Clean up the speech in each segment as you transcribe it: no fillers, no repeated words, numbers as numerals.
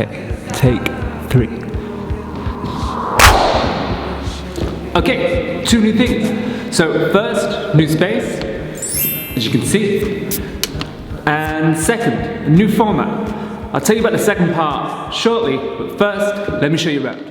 Okay, take 3. Okay, 2 new things. So first, new space, as you can see. And second, a new format. I'll tell you about the second part shortly, but first, let me show you around.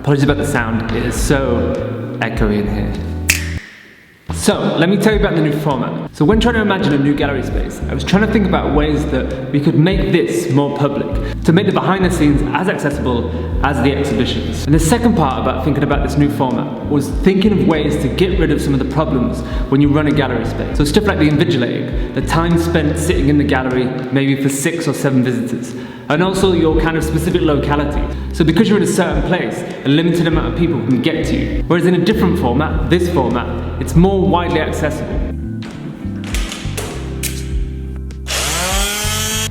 Apologies about the sound, it is so echoey in here. So, let me tell you about the new format. So when trying to imagine a new gallery space, I was trying to think about ways that we could make this more public, to make the behind the scenes as accessible as the exhibitions. And the second part about thinking about this new format was thinking of ways to get rid of some of the problems when you run a gallery space. So stuff like the invigilating, the time spent sitting in the gallery, maybe for 6 or 7 visitors, and also your kind of specific locality. So because you're in a certain place, a limited amount of people can get to you. Whereas in a different format, this format, it's more widely accessible.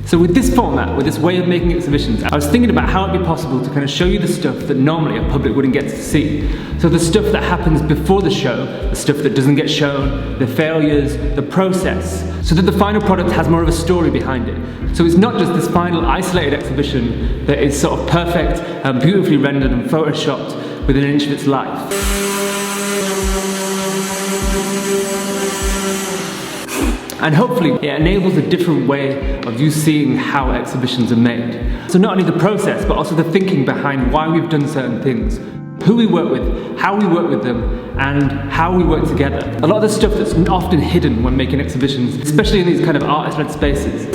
So with this format, with this way of making exhibitions, I was thinking about how it'd be possible to kind of show you the stuff that normally a public wouldn't get to see. So the stuff that happens before the show, the stuff that doesn't get shown, the failures, the process, so that the final product has more of a story behind it. So it's not just this final isolated exhibition that is sort of perfect and beautifully rendered and photoshopped within an inch of its life. And hopefully it enables a different way of you seeing how exhibitions are made. So not only the process, but also the thinking behind why we've done certain things, who we work with, how we work with them, and how we work together. A lot of the stuff that's often hidden when making exhibitions, especially in these kind of artist-led spaces.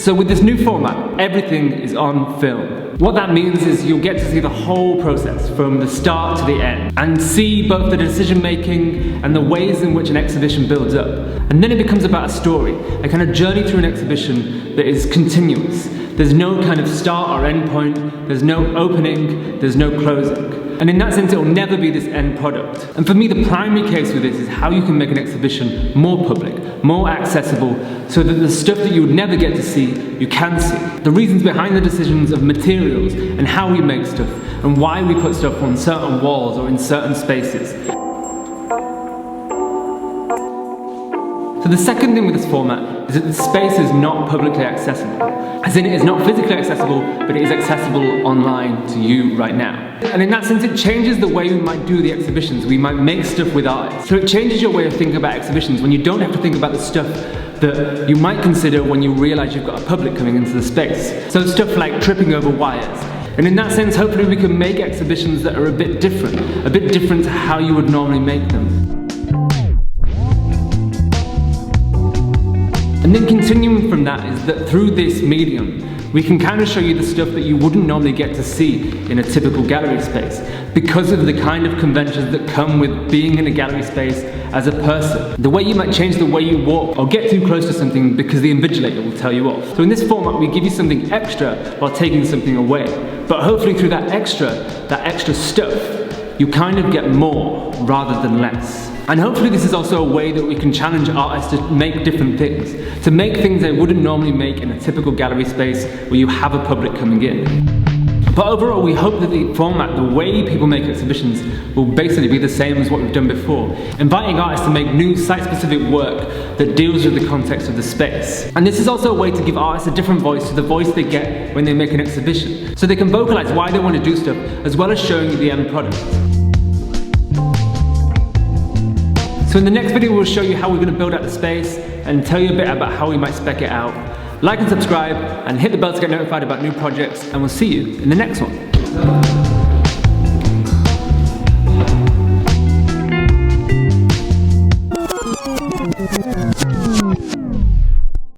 So with this new format, everything is on film. What that means is you'll get to see the whole process from the start to the end and see both the decision making and the ways in which an exhibition builds up. And then it becomes about a story, a kind of journey through an exhibition that is continuous. There's no kind of start or end point, there's no opening, there's no closing. And in that sense, it will never be this end product. And for me, the primary case with this is how you can make an exhibition more public, more accessible, so that the stuff that you would never get to see, you can see. The reasons behind the decisions of materials and how we make stuff, and why we put stuff on certain walls or in certain spaces. So the second thing with this format is that the space is not publicly accessible. As in, it is not physically accessible, but it is accessible online to you right now. And in that sense, it changes the way we might do the exhibitions. We might make stuff with artists. So it changes your way of thinking about exhibitions when you don't have to think about the stuff that you might consider when you realize you've got a public coming into the space. So stuff like tripping over wires. And in that sense, hopefully we can make exhibitions that are a bit different to how you would normally make them. And then continuing from that is that through this medium, we can kind of show you the stuff that you wouldn't normally get to see in a typical gallery space because of the kind of conventions that come with being in a gallery space as a person. The way you might change the way you walk or get too close to something because the invigilator will tell you off. So in this format, we give you something extra while taking something away. But hopefully through that extra stuff, you kind of get more rather than less. And hopefully this is also a way that we can challenge artists to make different things, to make things they wouldn't normally make in a typical gallery space where you have a public coming in. But overall, we hope that the format, the way people make exhibitions, will basically be the same as what we've done before, inviting artists to make new site-specific work that deals with the context of the space. And this is also a way to give artists a different voice to the voice they get when they make an exhibition, so they can vocalize why they want to do stuff, as well as showing you the end product. So in the next video, we'll show you how we're going to build out the space and tell you a bit about how we might spec it out. Like and subscribe, and hit the bell to get notified about new projects, and we'll see you in the next one.